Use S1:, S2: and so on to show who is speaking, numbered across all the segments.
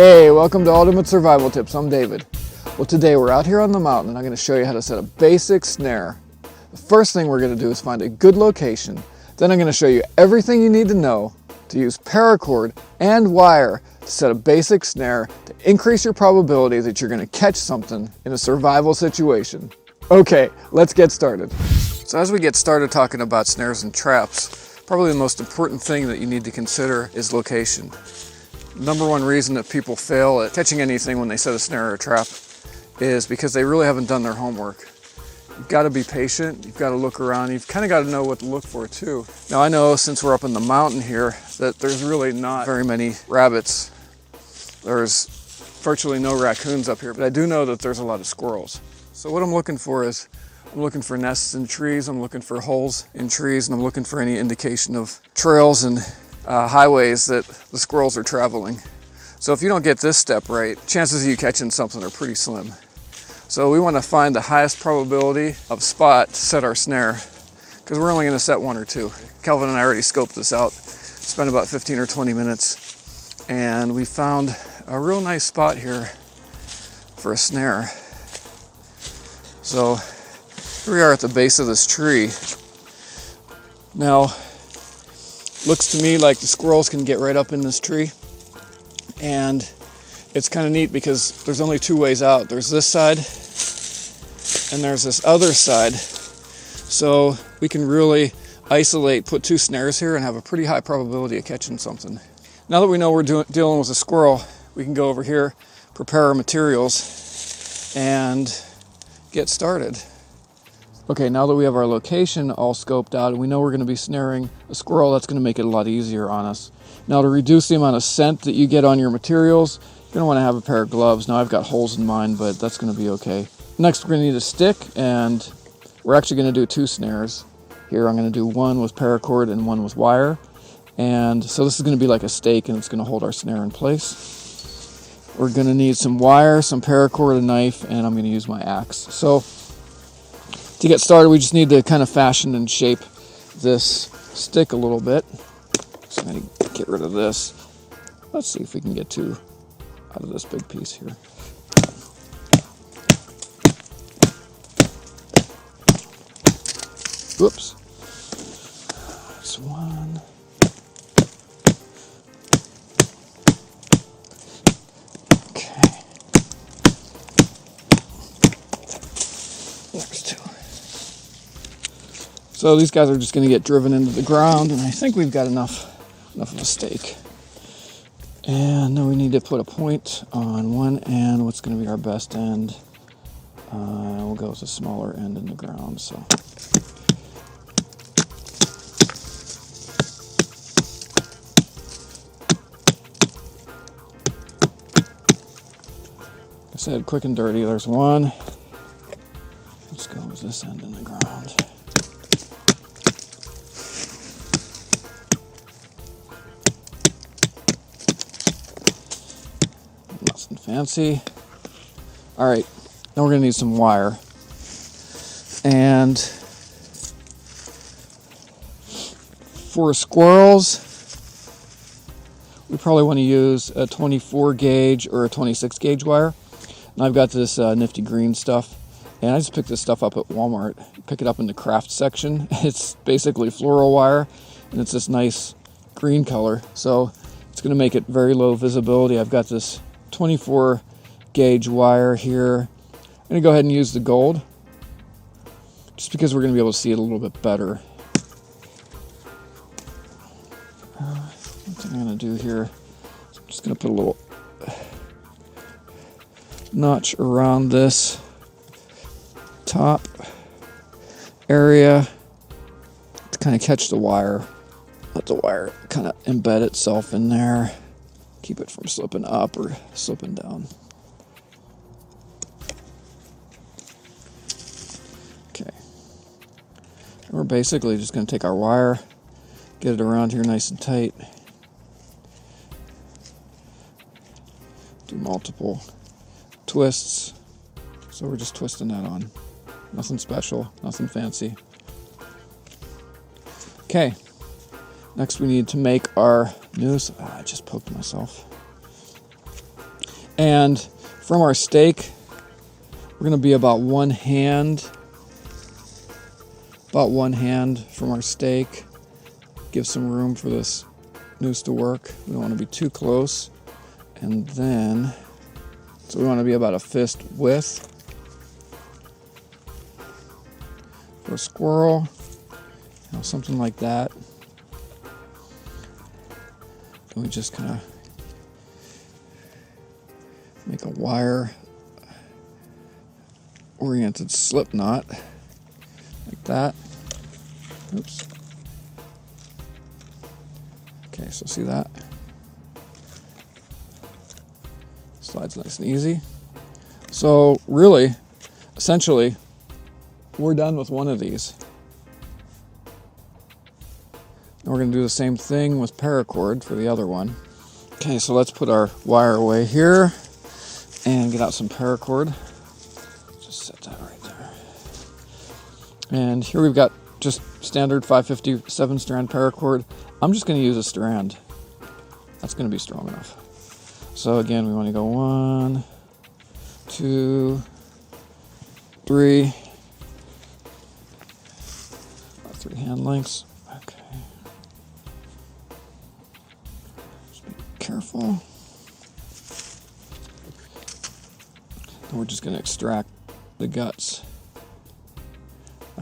S1: Hey, welcome to Ultimate Survival Tips. I'm David. Well, today we're out here on the mountain and I'm going to show you how to set a basic snare. The first thing we're going to do is find a good location. Then I'm going to show you everything you need to know to use paracord and wire to set a basic snare to increase your probability that you're going to catch something in a survival situation. Okay, let's get started. So as we get started talking about snares and traps, probably the most important thing that you need to consider is location. Number one reason that people fail at catching anything when they set a snare or a trap is because they really haven't done their homework. You've got to be patient, you've got to look around, you've kind of got to know what to look for too. Now I know since we're up in the mountain here that there's really not very many rabbits. There's virtually no raccoons up here, but I do know that there's a lot of squirrels. So what I'm looking for is, I'm looking for nests in trees, I'm looking for holes in trees, and I'm looking for any indication of trails and highways that the squirrels are traveling. So if you don't get this step right, chances of you catching something are pretty slim. So we want to find the highest probability of spot to set our snare, because we're only going to set one or two. Kelvin and I already scoped this out, spent about 15 or 20 minutes, and we found a real nice spot here for a snare. So here we are at the base of this tree. Now, looks to me like the squirrels can get right up in this tree, and it's kind of neat because there's only two ways out. There's this side and there's this other side, so we can really isolate, put two snares here and have a pretty high probability of catching something. Now that we know we're dealing with a squirrel, we can go over here, prepare our materials, and get started. Okay, now that we have our location all scoped out and we know we're going to be snaring a squirrel, that's going to make it a lot easier on us. Now to reduce the amount of scent that you get on your materials, you're going to want to have a pair of gloves. Now I've got holes in mine, but that's going to be okay. Next we're going to need a stick, and we're actually going to do two snares. Here I'm going to do one with paracord and one with wire. And so this is going to be like a stake, and it's going to hold our snare in place. We're going to need some wire, some paracord, a knife, and I'm going to use my axe. So to get started, we just need to kind of fashion and shape this stick a little bit. So I'm going to get rid of this. Let's see if we can get two out of this big piece here. Whoops. That's one. Okay. There's two. So these guys are just going to get driven into the ground, and I think we've got enough of a stake. And then we need to put a point on one end. What's going to be our best end? We'll go with a smaller end in the ground. So. Like I said, quick and dirty. There's one. Let's go with this end in the ground. Nothing fancy. All right, now we're gonna need some wire. And for squirrels, we probably want to use a 24 gauge or a 26 gauge wire. And I've got this nifty green stuff. And I just picked this stuff up at Walmart. Pick it up in the craft section. It's basically floral wire, and it's this nice green color. So it's going to make it very low visibility. I've got this 24 gauge wire here. I'm going to go ahead and use the gold, just because we're going to be able to see it a little bit better. What I'm going to do here, I'm just going to put a little notch around this top area to kind of catch the wire. Let the wire kind of embed itself in there. Keep it from slipping up or slipping down. Okay. And we're basically just going to take our wire, get it around here nice and tight. Do multiple twists. So we're just twisting that on. Nothing special, nothing fancy. Okay, next we need to make our noose. I just poked myself. And from our stake, we're going to be about one hand from our stake. Give some room for this noose to work. We don't want to be too close. And then, so we want to be about a fist width for a squirrel, something like that. And we just kind of make a wire oriented slip knot like that. Oops. Okay, so see that? Slides nice and easy. So really, essentially, we're done with one of these. And we're going to do the same thing with paracord for the other one. Okay, so let's put our wire away here and get out some paracord. Just set that right there. And here we've got just standard 557 strand paracord. I'm just going to use a strand. That's going to be strong enough. So again, we want to go 1, 2, 3. About 3 hand lengths. Okay. Just be careful. And we're just going to extract the guts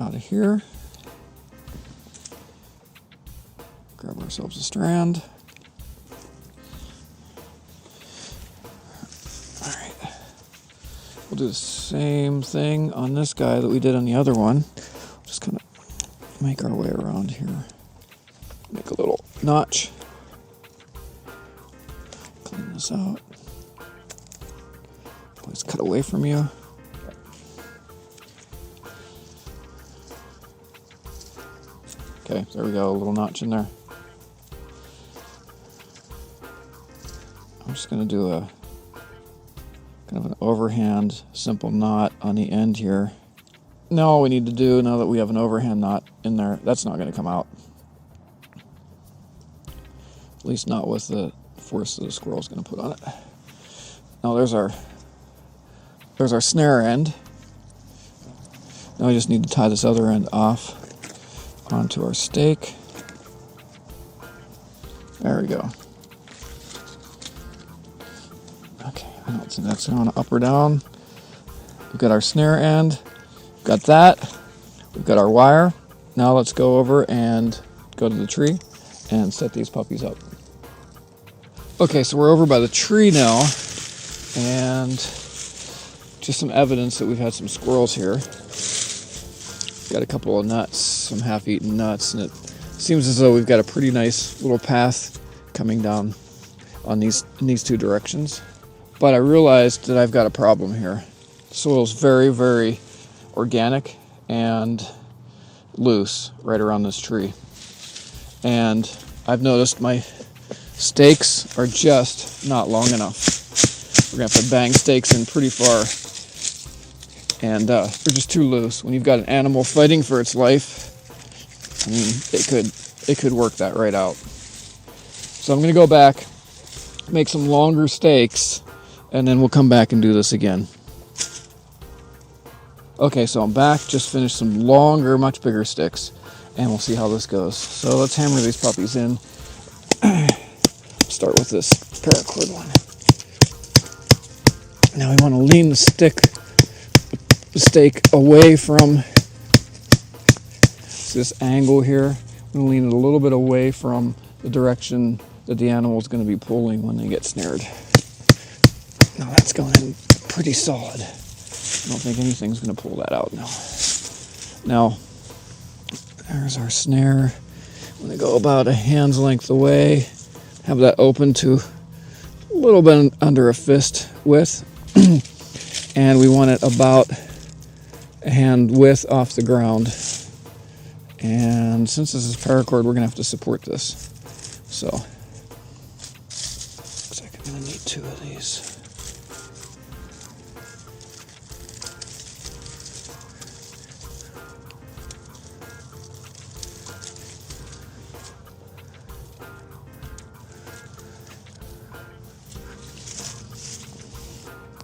S1: out of here. Grab ourselves a strand. All right. We'll do the same thing on this guy that we did on the other one. Just kind of make our way around here. Make a little notch. Clean this out. Please cut away from you. Okay, there we go, a little notch in there. I'm just going to do a kind of an overhand simple knot on the end here. Now all we need to do, now that we have an overhand knot in there, that's not going to come out. At least not with the force that the squirrel's going to put on it. Now there's our snare end. Now we just need to tie this other end off onto our stake. There we go. Okay, I don't think that's going up or down. We've got our snare end. We've got that. We've got our wire. Now let's go over and go to the tree and set these puppies up. Okay, so we're over by the tree now, and just some evidence that we've had some squirrels here. Got a couple of nuts, some half-eaten nuts, and it seems as though we've got a pretty nice little path coming down on in these two directions. But I realized that I've got a problem here. The soil's very, very organic and loose right around this tree. And I've noticed my stakes are just not long enough. We're going to have to bang stakes in pretty far. And they're just too loose. When you've got an animal fighting for its life, I mean, it could work that right out. So I'm going to go back, make some longer stakes, and then we'll come back and do this again. Okay, so I'm back, just finished some longer, much bigger sticks, and we'll see how this goes. So let's hammer these puppies in. Start with this paracord one. Now we want to lean the stake away from this angle here. I'm going to lean it a little bit away from the direction that the animal is going to be pulling when they get snared. Now that's going in pretty solid. I don't think anything's going to pull that out now. Now, there's our snare. I'm going to go about a hand's length away, have that open to a little bit under a fist width, and we want it about a hand width off the ground. And since this is paracord, we're going to have to support this. So, looks like I'm going to need 2 of these.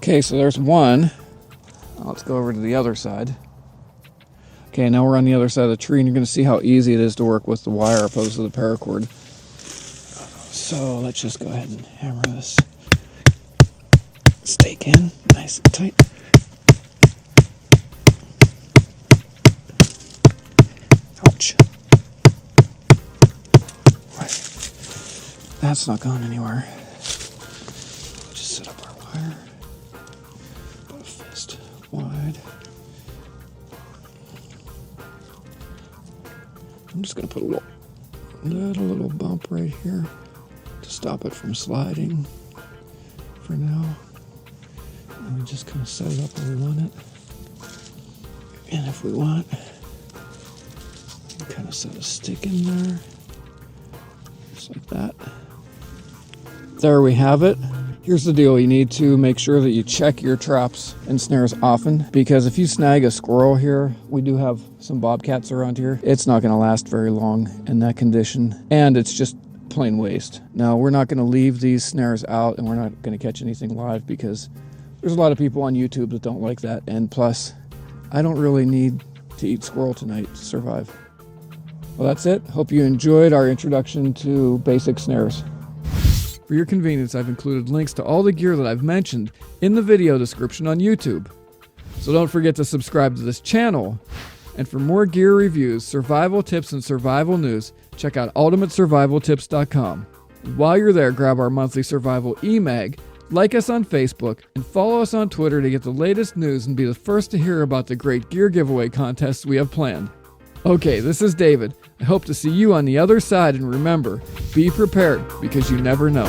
S1: Okay, so there's one. Now let's go over to the other side. Okay, now we're on the other side of the tree, and you're going to see how easy it is to work with the wire opposed to the paracord. So let's just go ahead and hammer this stake in nice and tight. Ouch. That's not going anywhere. Just set up our wire. About a fist wide. I'm just going to put a little bump right here to stop it from sliding for now. And we just kind of set it up where we want it. And if we want, we can kind of set a stick in there, just like that. There we have it. Here's the deal. You need to make sure that you check your traps and snares often, because if you snag a squirrel here, we do have some bobcats around here, it's not going to last very long in that condition, and it's just plain waste. Now, we're not going to leave these snares out, and we're not going to catch anything live, because there's a lot of people on YouTube that don't like that, and plus, I don't really need to eat squirrel tonight to survive. Well, that's it. Hope you enjoyed our introduction to basic snares. For your convenience, I've included links to all the gear that I've mentioned in the video description on YouTube. So don't forget to subscribe to this channel. And for more gear reviews, survival tips, and survival news, check out ultimatesurvivaltips.com. And while you're there, grab our monthly survival e-mag, like us on Facebook, and follow us on Twitter to get the latest news and be the first to hear about the great gear giveaway contests we have planned. Okay, this is David. I hope to see you on the other side, and remember, be prepared because you never know.